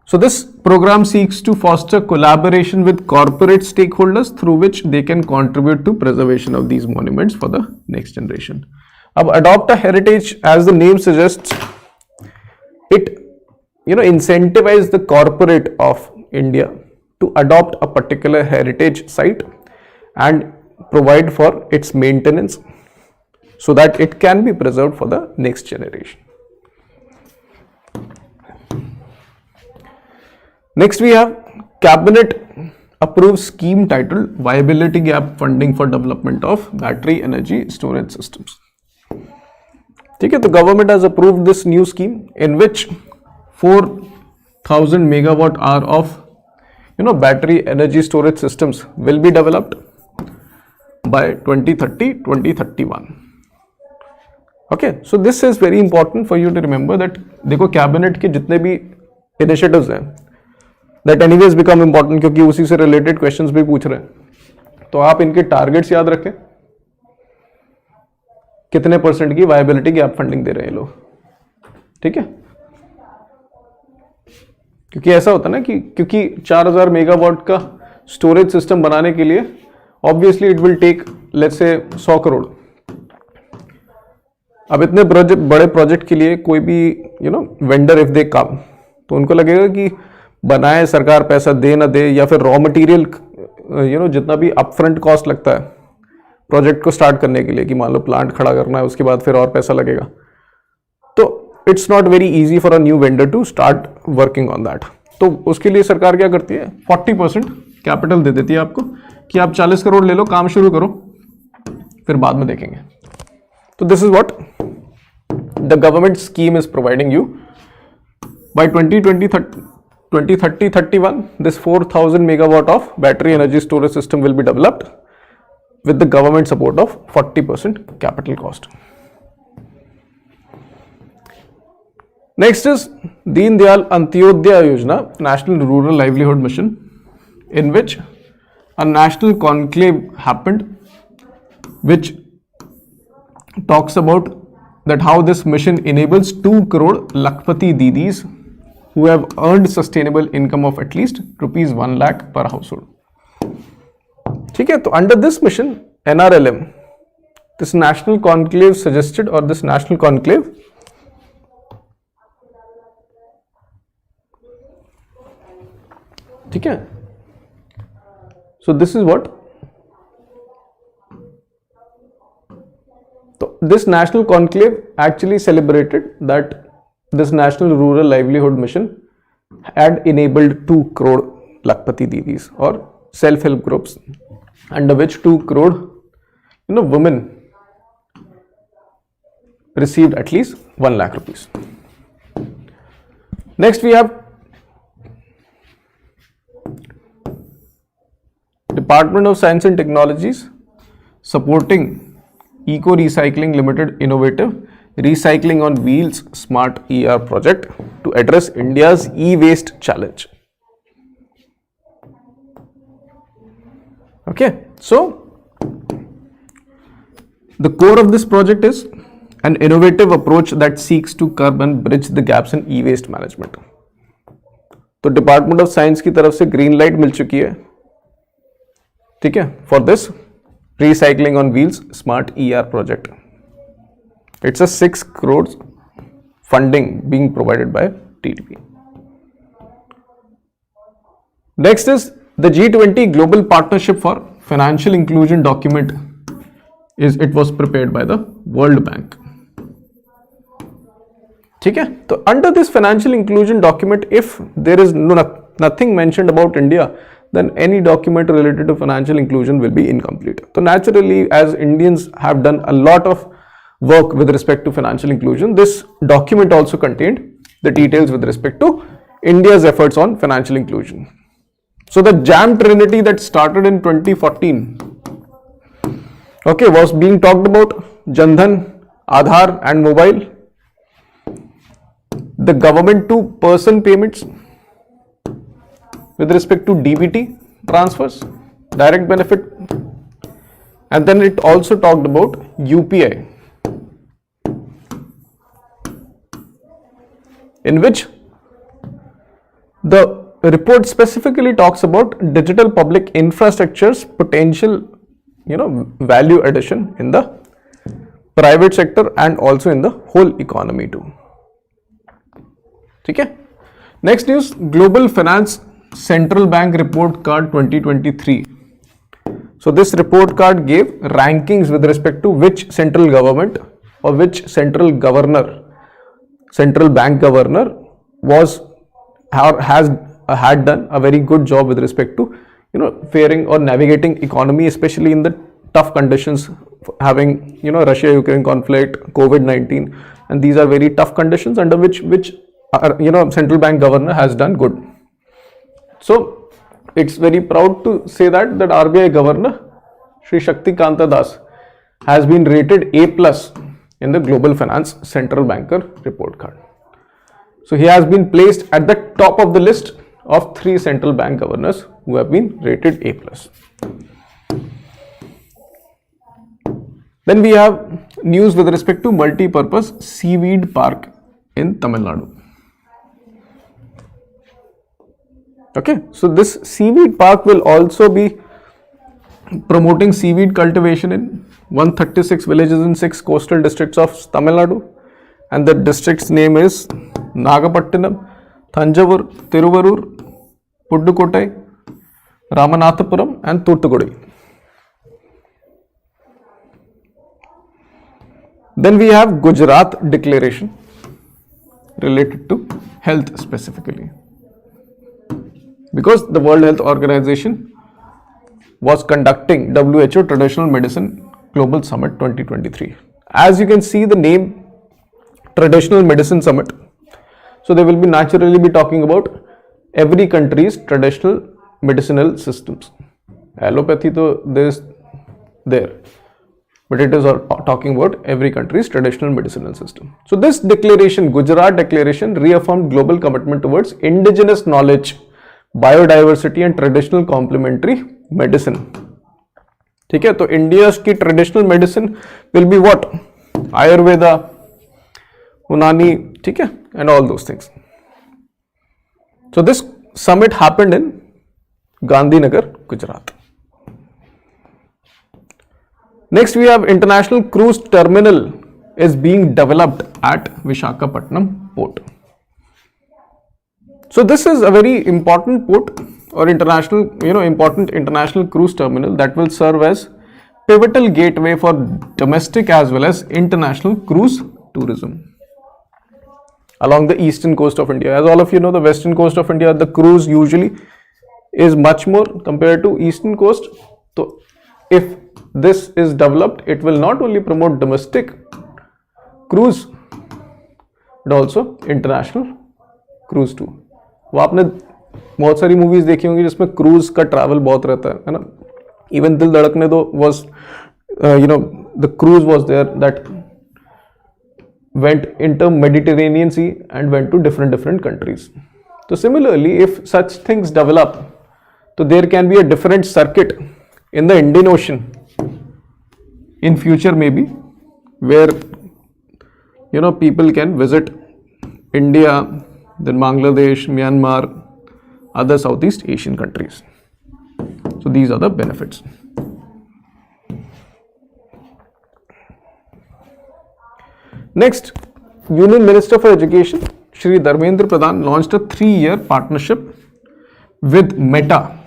So this program seeks to foster collaboration with corporate stakeholders through which they can contribute to preservation of these monuments for the next generation. अब adopt a heritage, as the name suggests, it incentivizes the corporate of India to adopt a particular heritage site and provide for its maintenance so that it can be preserved for the next generation. Next we have Cabinet approves scheme titled Viability Gap Funding for Development of Battery Energy Storage Systems. ठीक है, तो government has approved this new scheme in which 4,000 megawatt hour of battery energy storage systems will be developed by 2030-2031. Okay, so this is very important for you to remember that देखो cabinet के जितने भी initiatives हैं that anyways become important क्योंकि उसी से related questions भी पूछ रहे हैं, तो आप इनके टारगेट्स याद रखें. कितने % की वायबिलिटी गैप फंडिंग दे रहे हैं लोग. ठीक है, क्योंकि ऐसा होता है ना कि क्योंकि 4000 मेगावाट का स्टोरेज सिस्टम बनाने के लिए obviously it will take let's say 100 crore. अब इतने बड़े प्रोजेक्ट के लिए कोई भी वेंडर इफ दे कम, तो उनको लगेगा कि बनाए सरकार पैसा दे ना दे, या फिर रॉ मटेरियल जितना भी अपफ्रंट कॉस्ट लगता है प्रोजेक्ट को स्टार्ट करने के लिए, कि मान लो प्लांट खड़ा करना है उसके बाद फिर और पैसा लगेगा, तो it's not very easy for a new vendor to start working on that. तो उसके लिए सरकार क्या करती है, 40% कैपिटल दे देती है आपको कि आप 40 करोड़ ले लो, काम शुरू करो, फिर बाद में देखेंगे. तो this is what the government scheme is providing you. By 2030-31, this 4,000 megawatt of battery energy storage system will be developed with the government support of 40% capital cost. Next is Deen Dayal Antyodaya Yojana, National Rural Livelihood Mission, in which a national conclave happened, which talks about that how this mission enables 2 crore Lakpati Didis who have earned sustainable income of at least rupees 1 lakh per household. ठीक है, तो under this mission NRLM, this national conclave suggested, or this national conclave ठीक है, so this is what, so this national conclave actually celebrated that this National Rural Livelihood Mission had enabled 2 crore Lakpati Didis or self-help groups, under which 2 crore women received at least 1 lakh rupees. Next we have Department of Science and Technologies supporting Eco Recycling Limited innovative Recycling on Wheels Smart ER project to address India's e-waste challenge. Okay, so the core of this project is an innovative approach that seeks to curb and bridge the gaps in e-waste management. तो department of science की तरफ से green light मिल चुकी है, ठीक है, for this recycling on wheels smart ER project. It's a 6 crores funding being provided by TDP. Next is the G20 Global Partnership for Financial Inclusion document. It was prepared by the World Bank. ठीक है, तो under this financial inclusion document, if there is nothing mentioned about India, then any document related to financial inclusion will be incomplete. So naturally, as Indians have done a lot of work with respect to financial inclusion, this document also contained the details with respect to India's efforts on financial inclusion. So the JAM Trinity that started in 2014, okay, was being talked about Jan Dhan, Aadhaar and mobile, the government to person payments with respect to DBT transfers, direct benefit, and then it also talked about UPI, in which the report specifically talks about digital public infrastructure's potential, value addition in the private sector and also in the whole economy too. ठीक है. Next news, Global Finance Central Bank Report Card 2023. So this report card gave rankings with respect to which central government or which central bank governor had done a very good job with respect to faring or navigating economy, especially in the tough conditions, having Russia-Ukraine conflict, COVID-19, and these are very tough conditions under which central bank governor has done good. So it's very proud to say that RBI governor Shri Shakti Kanta Das has been rated A+ in the Global Finance Central Banker report card. So he has been placed at the top of the list of 3 central bank governors who have been rated A+. Then we have news with respect to multi-purpose seaweed park in Tamil Nadu. Okay, so this seaweed park will also be promoting seaweed cultivation in 136 villages in 6 coastal districts of Tamil Nadu, and the district's name is Nagapattinam, Thanjavur, Tiruvarur, Puddukottai, Ramanathapuram and Thoothukudi. Then we have Gujarat Declaration. related to health specifically, because the World Health Organization was conducting WHO Traditional Medicine Global Summit 2023. As you can see the name, Traditional Medicine Summit, so they will be naturally be talking about every country's traditional medicinal systems. Allopathy though there, but it is talking about every country's traditional medicinal system. So this declaration, Gujarat Declaration, reaffirmed global commitment towards indigenous knowledge, biodiversity and traditional complementary medicine. ठीक है, तो India's की traditional medicine will be what? Ayurveda, Unani, ठीक है, and all those things. So this summit happened in Gandhinagar, Gujarat. Next we have International Cruise Terminal is being developed at Visakhapatnam Port. So this is a very important port or important international cruise terminal that will serve as pivotal gateway for domestic as well as international cruise tourism along the eastern coast of India. As all of you know, the western coast of India, the cruise usually is much more compared to eastern coast. So if this is developed, it will not only promote domestic cruise but also international cruise too. वो आपने बहुत सारी movies देखी होंगी जिसमें cruise का travel बहुत रहता है ना. इवन दिल धड़कने दो was the cruise was there that went into Mediterranean Sea and went to different countries. So similarly, if such things develop, so there can be a different circuit in the Indian Ocean in future maybe, where people can visit India, then Bangladesh, Myanmar, other Southeast Asian countries. So these are the benefits. Next, Union Minister for Education, Shri Dharmendra Pradhan, launched a 3-year partnership with Meta,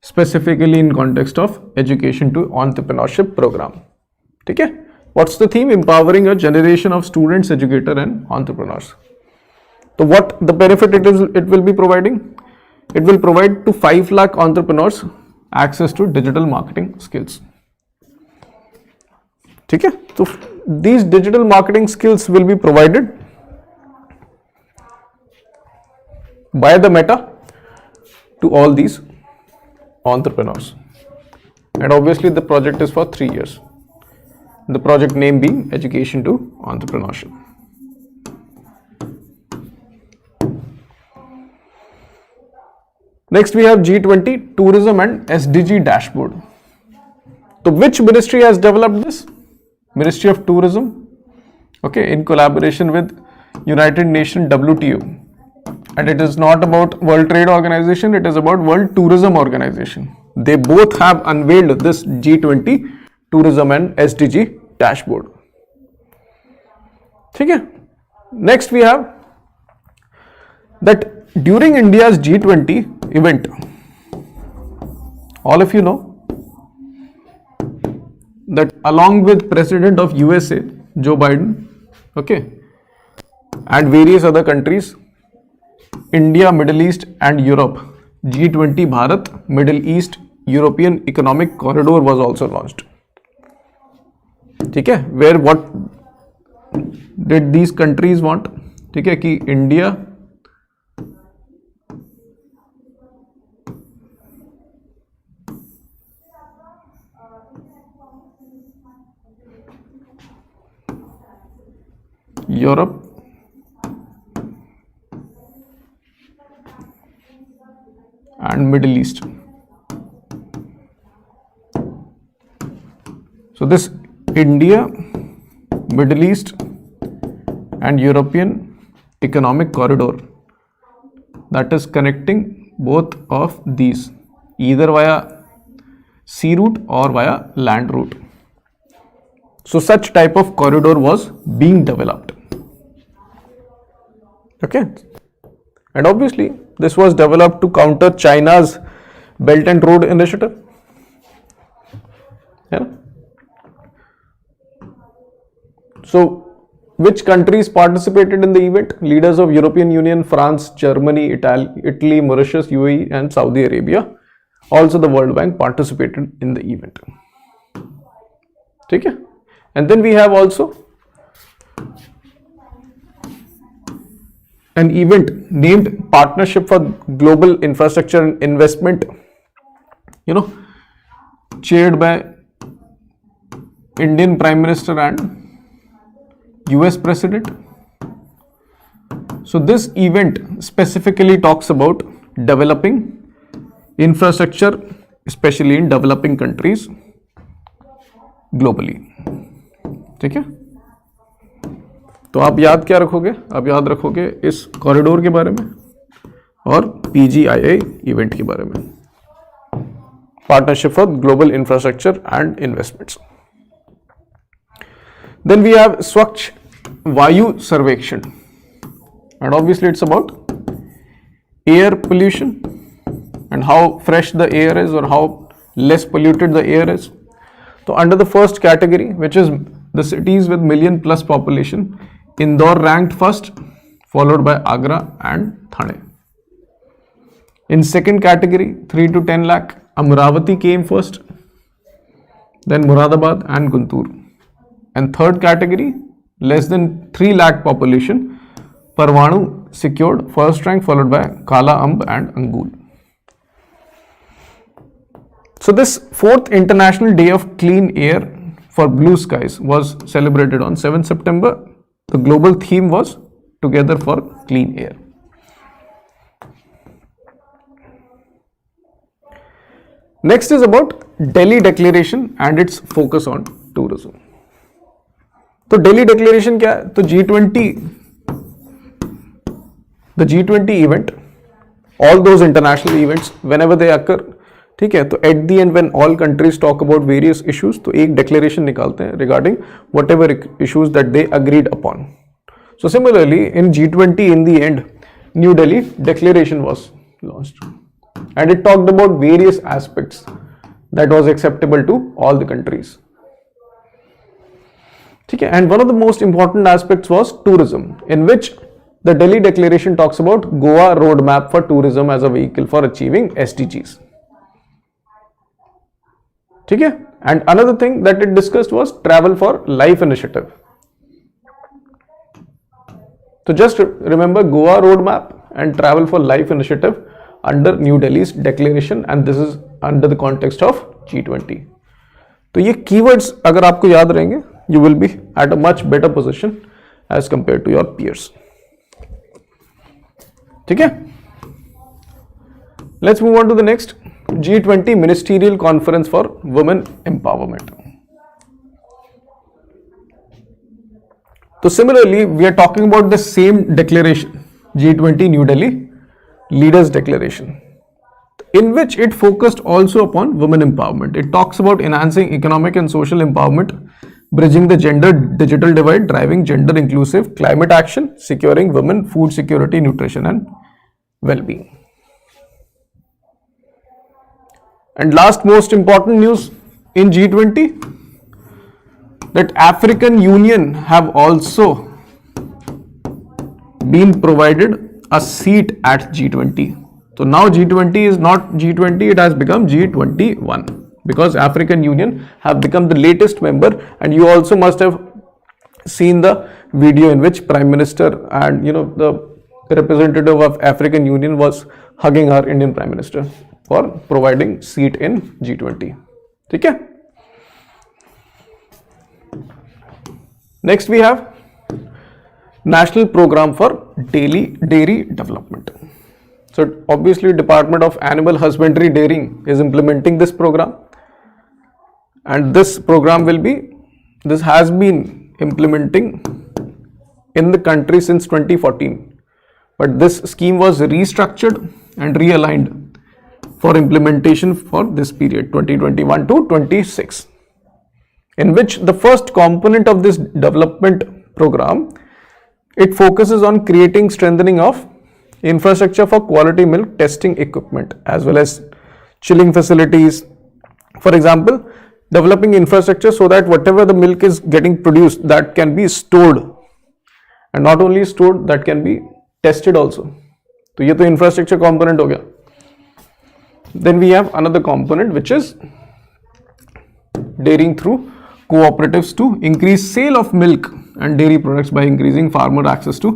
specifically in context of education to entrepreneurship program. Okay? What's the theme? Empowering a generation of students, educators and entrepreneurs. So what the benefit it will be providing? It will provide to 5 lakh entrepreneurs access to digital marketing skills. Okay? So these digital marketing skills will be provided by the Meta to all these entrepreneurs. And obviously the project is for 3 years. The project name being Education to Entrepreneurship. Next we have G20 Tourism and SDG Dashboard. So which ministry has developed this? Ministry of Tourism, okay, in collaboration with United Nations WTO. And it is not about World Trade Organization, it is about World Tourism Organization. They both have unveiled this G20 Tourism and SDG Dashboard. Okay. Next we have that during India's G20 event, all of you know that along with President of USA, Joe Biden, okay, and various other countries, India, Middle East and Europe, G20 Bharat, Middle East, European Economic Corridor was also launched. Okay, where what did these countries want? Okay, कि India, Europe and Middle East. So this India, Middle East and European Economic Corridor, that is connecting both of these either via sea route or via land route. So such type of corridor was being developed. Okay, and obviously this was developed to counter China's Belt and Road Initiative. Yeah. So Which countries participated in the event? Leaders of European Union, France, Germany, Italy, Mauritius, UAE and Saudi Arabia. Also the World Bank participated in the event. Okay? And then we have also an event named Partnership for Global Infrastructure and Investment, chaired by Indian Prime Minister and US President. So this event specifically talks about developing infrastructure, especially in developing countries globally. ठीक है, तो आप याद क्या रखोगे? आप याद रखोगे इस कॉरिडोर के बारे में और PGIA इवेंट के बारे में, partnership for global infrastructure and investments. Then we have Swachh Vayu Sarvekshan, and obviously it's about air pollution and how fresh the air is or how less polluted the air is. So under the first category, which is the cities with million plus population, Indore ranked first, followed by Agra and Thane. In second category, 3 to 10 lakh, Amravati came first, then Muradabad and Guntur. And third category, less than 3 lakh population, Parvanu secured first rank, followed by Kala Amb and Angul. So this 4th International Day of Clean Air for Blue Skies was celebrated on 7th September. The global theme was Together for Clean Air. Next is about Delhi Declaration and its focus on tourism. तो Delhi Declaration क्या है? तो the G20 event, all those international events, whenever they occur, ठीक है, तो at the end when all countries talk about various issues, तो एक declaration निकालते हैं regarding whatever issues that they agreed upon. So similarly in G20, in the end, New Delhi Declaration was launched, and it talked about various aspects that was acceptable to all the countries. Okay, and one of the most important aspects was tourism, in which the Delhi Declaration talks about Goa roadmap for tourism as a vehicle for achieving SDGs. Okay, and another thing that it discussed was Travel for Life initiative. So just remember Goa roadmap and Travel for Life initiative under New Delhi's declaration, and this is under the context of G20. तो ये keywords अगर आपको याद रहेंगे, you will be at a much better position as compared to your peers. ठीक है? Let's move on to the next, G20 Ministerial Conference for Women Empowerment. So similarly, we are talking about the same declaration, G20 New Delhi Leaders Declaration, in which it focused also upon women empowerment. It talks about enhancing economic and social empowerment, bridging the gender digital divide, driving gender inclusive climate action, securing women food security, nutrition and well-being. And last most important news in G20, that African Union have also been provided a seat at G20. So now G20 is not G20, it has become G21, because African Union have become the latest member. And you also must have seen the video in which Prime Minister and the representative of African Union was hugging our Indian Prime Minister for providing seat in G20. ठीक है? Next we have National Program for Dairy Development. So obviously Department of Animal Husbandry Dairying is implementing this program, and this program has been implementing in the country since 2014, but this scheme was restructured and realigned for implementation for this period 2021 to 26, in which the first component of this development program, it focuses on creating strengthening of infrastructure for quality milk testing equipment as well as chilling facilities. For example, developing infrastructure so that whatever the milk is getting produced, that can be stored and not only stored, that can be tested also. तो ये तो infrastructure component हो गया. Then we have another component which is dairying through cooperatives to increase sale of milk and dairy products by increasing farmer access to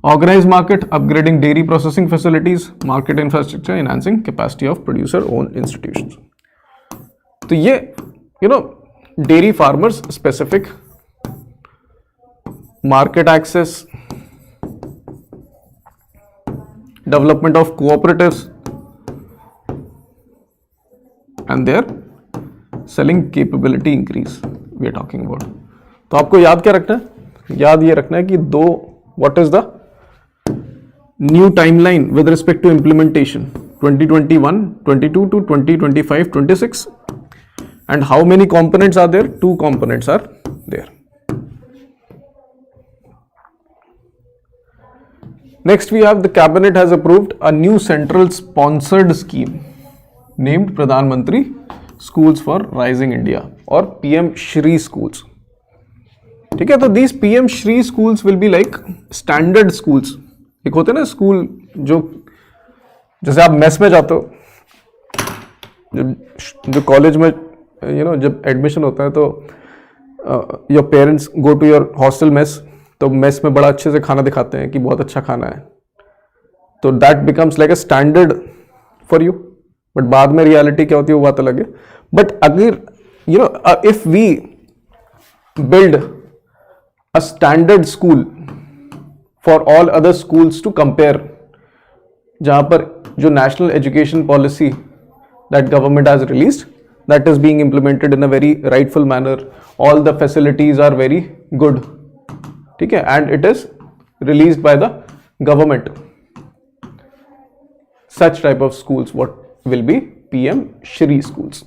organized market, upgrading dairy processing facilities, market infrastructure, enhancing capacity of producer-owned institutions. तो ये dairy farmers specific, market access, development of cooperatives, and their selling capability increase we are talking about. तो आपको याद क्या रखना है? याद ये रखना है कि what is the new timeline with respect to implementation 2021, 22 to 2025, 26, and how many components are there? 2 components are there. Next we have the cabinet has approved a new central sponsored scheme named Pradhan Mantri Schools for Rising India or PM Shri Schools. ठीक है, तो these PM Shri Schools will be like standard schools. एक होते हैं ना school जो जैसे आप मेस में जाते हो, जो कॉलेज में जब एडमिशन होता है तो your parents go to your hostel mess, तो मेस में बड़ा अच्छे से खाना दिखाते हैं कि बहुत अच्छा खाना है, तो that becomes like a standard for you. But बाद में रियलिटी क्या होती है वो बात अलग है. बट अगर if we build a standard school for all other schools to compare, जहां पर जो national education policy that government has released, that is being implemented in a very rightful manner, all the facilities are very good, ठीक है, and it is released by the government. Such type of schools what will be PM Shri schools.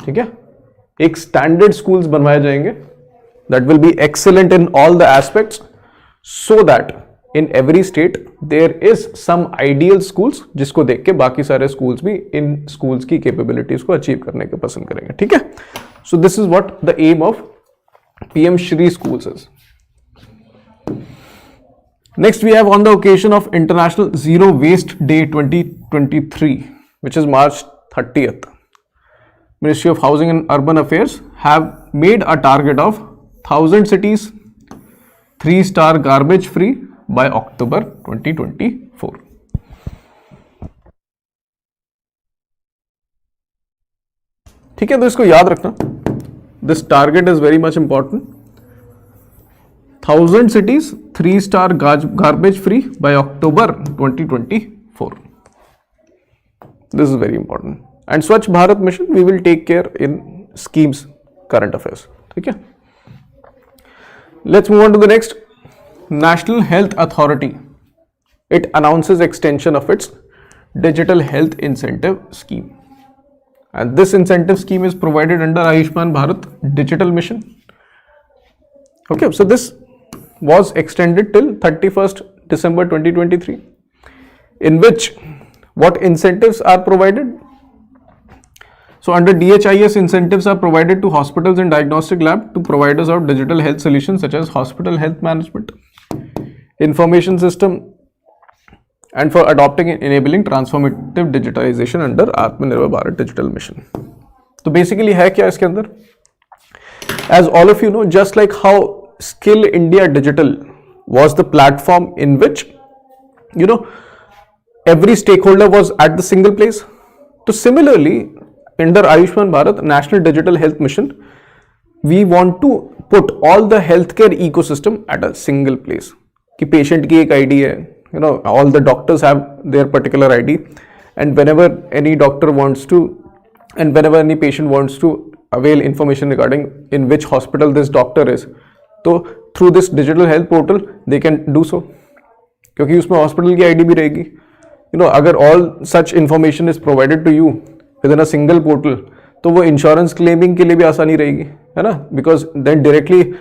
ठीक है, एक standard schools बनवाए जाएंगे that will be excellent in all the aspects, so that in every state there is some ideal schools जिसको देख के बाकी सारे schools भी इन schools की capabilities को achieve करने के पसंद करेंगे. ठीक है, so this is what the aim of PM Shri schools is. Next we have on the occasion of International Zero Waste Day 2023, which is March 30th, Ministry of Housing and Urban Affairs have made a target of 1000 cities 3-star garbage free by October 2024. ठीक है, तो इसको याद रखना. This target is very much important. 1000 cities 3-star garbage free by October 2024. This is very important. And Swachh Bharat mission we will take care in schemes current affairs. ठीक है. Let's move on to the next. National Health Authority, it announces extension of its digital health incentive scheme, and this incentive scheme is provided under Ayushman Bharat digital mission. Okay, so this was extended till 31st December 2023, in which what incentives are provided? So under DHIS, incentives are provided to hospitals and diagnostic lab to providers of digital health solutions such as hospital health management, information system, and for adopting and enabling transformative digitization under Atmanirbhar Bharat digital mission. So basically है क्या इसके अंदर? As all of you know, just like how Skill India Digital was the platform in which every stakeholder was at the single place. So similarly, under Ayushman Bharat National Digital Health Mission, we want to put all the healthcare ecosystem at a single place. कि patient की एक ID है, all the doctors have their particular ID, and whenever any doctor wants to, and whenever any patient wants to avail information regarding in which hospital this doctor is, तो through this digital health portal they can do so, क्योंकि उसमें hospital की ID भी रहेगी. अगर all such information is provided to you within a single portal, तो वो insurance claiming के लिए भी आसानी रहेगी, है ना, because then directly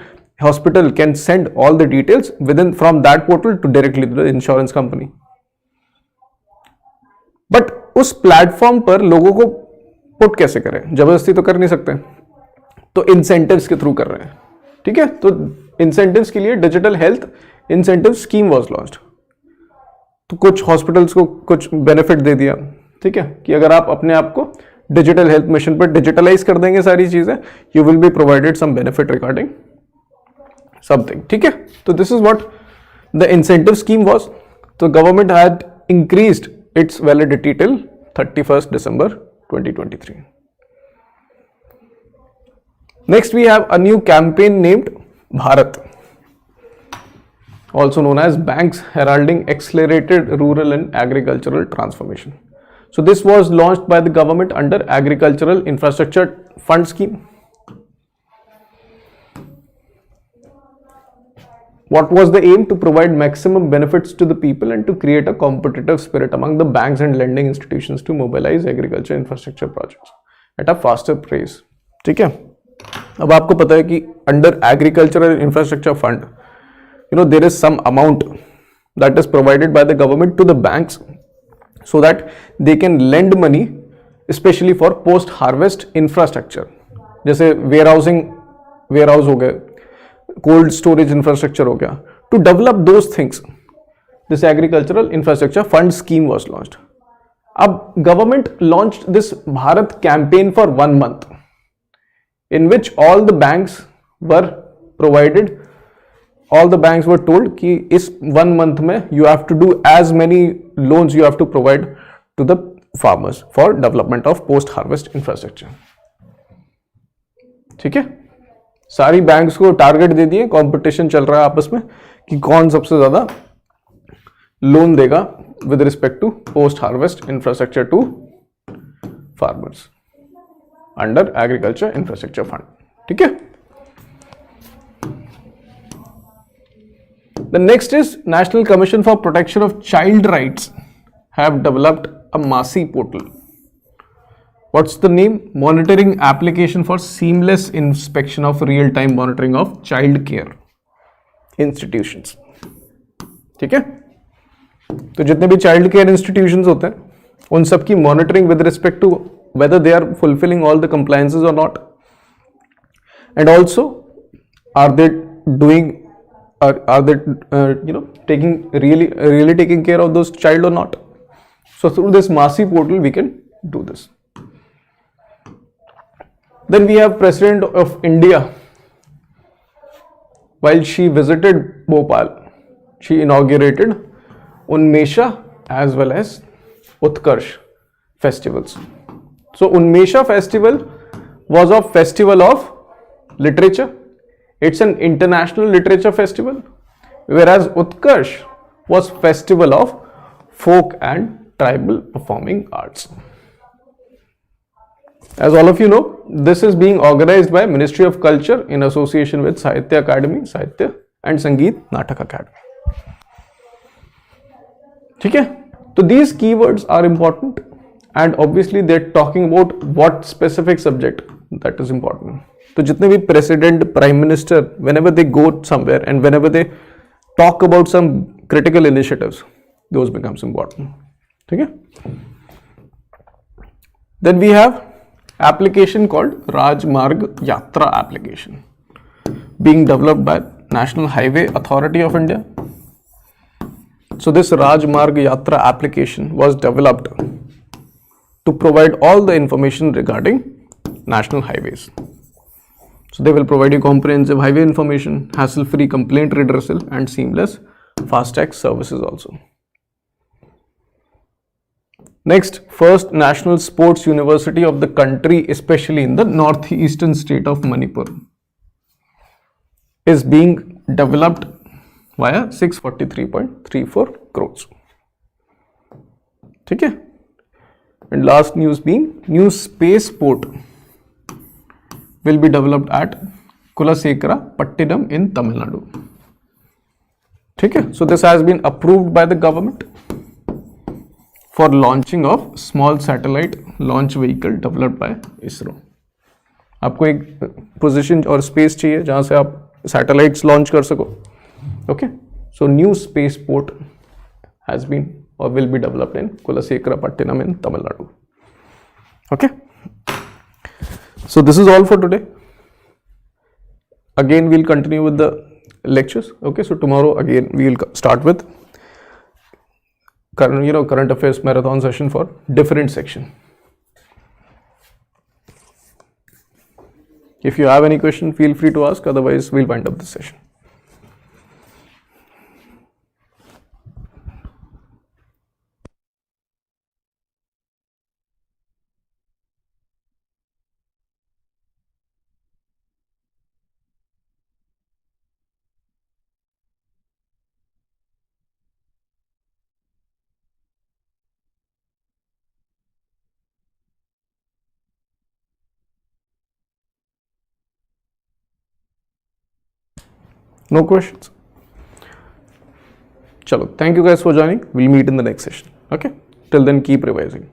hospital can send all the details within from that portal to directly the insurance company. But उस प्लेटफॉर्म पर लोगों को पुट कैसे करें? जबरदस्ती तो कर नहीं सकते, तो इंसेंटिव्स के थ्रू कर रहे हैं. ठीक है, तो इंसेंटिव्स के लिए digital health incentive scheme was launched. तो कुछ हॉस्पिटल्स को कुछ बेनिफिट दे दिया, ठीक है, कि अगर आप अपने आप को डिजिटल हेल्थ मिशन पर डिजिटलाइज कर देंगे सारी चीजें, you will be provided some benefit regarding something, ठीक है। तो this is what the incentive scheme was. तो government had increased its validity till 31st December 2023. Next we have a new campaign named Bharat, also known as Banks Heralding Accelerated Rural and Agricultural Transformation. So this was launched by the government under Agricultural Infrastructure Fund scheme. What was the aim? To provide maximum benefits to the people and to create a competitive spirit among the banks and lending institutions to mobilize agriculture infrastructure projects at a faster pace. ठीक है, अब आपको पता है कि under agricultural infrastructure fund, you know, there is some amount that is provided by the government to the banks so that they can lend money especially for post harvest infrastructure, जैसे warehouse हो गए, cold storage infrastructure हो गया, to develop those things this agricultural infrastructure fund scheme was launched. अब government launched this Bharat campaign for 1 month in which all the banks were provided, all the banks were told कि इस 1 month में you have to do as many loans you have to provide to the farmers for development of post harvest infrastructure, ठीक है। सारी banks को target दे दिए, competition चल रहा है आपस में कि कौन सबसे ज्यादा लोन देगा with respect to post harvest infrastructure to farmers under agriculture infrastructure fund, ठीक है। The next is national commission for protection of child rights have developed a MASI portal. What's the name? Monitoring application for seamless inspection of real-time monitoring of child care institutions, ठीक है। तो जितने भी child care institutions होते हैं उन सब की monitoring with respect to whether they are fulfilling all the compliances or not, and also are they doing are they taking really taking care of those child or not. So through this Masi portal we can do this. Then we have President of India. While she visited Bhopal, she inaugurated Unmesha as well as Utkarsh festivals. So Unmesha festival was a festival of literature. It's an international literature festival, whereas Utkarsh was festival of folk and tribal performing arts. As all of you know, this is being organized by Ministry of Culture in association with Sahitya Academy, Sahitya and Sangeet Natak Academy. ठीक है, तो these keywords are important and obviously they're talking about what specific subject that is important. तो जितने भी president, prime minister, whenever they go somewhere and whenever they talk about some critical initiatives, those becomes important. ठीक है, then we have application called Rajmarg Yatra application being developed by National Highway Authority of India. So this Rajmarg Yatra application was developed to provide all the information regarding national highways. So they will provide you comprehensive highway information, hassle-free complaint redressal and seamless fast-track services also. Next, first national sports university of the country, especially in the northeastern state of Manipur, is being developed via 643.34 crores. ठीक है, and last news being new space port will be developed at Kulasekara Pattinam in Tamil Nadu. ठीक है, so this has been approved by the government for launching of small satellite launch vehicle developed by ISRO. आपको एक position और space चाहिए जहां से आप satellites launch कर सको. Okay, so new spaceport has been or will be developed in Kulasekara Pattinam in Tamil Nadu. Okay, so this is all for today. Again, we'll continue with the lectures. Okay, so tomorrow again we will start with current affairs marathon session for different section. If you have any question, feel free to ask, otherwise we'll wind up this session. No questions? Chalo, thank you guys for joining. We'll meet in the next session. Okay, till then keep revising.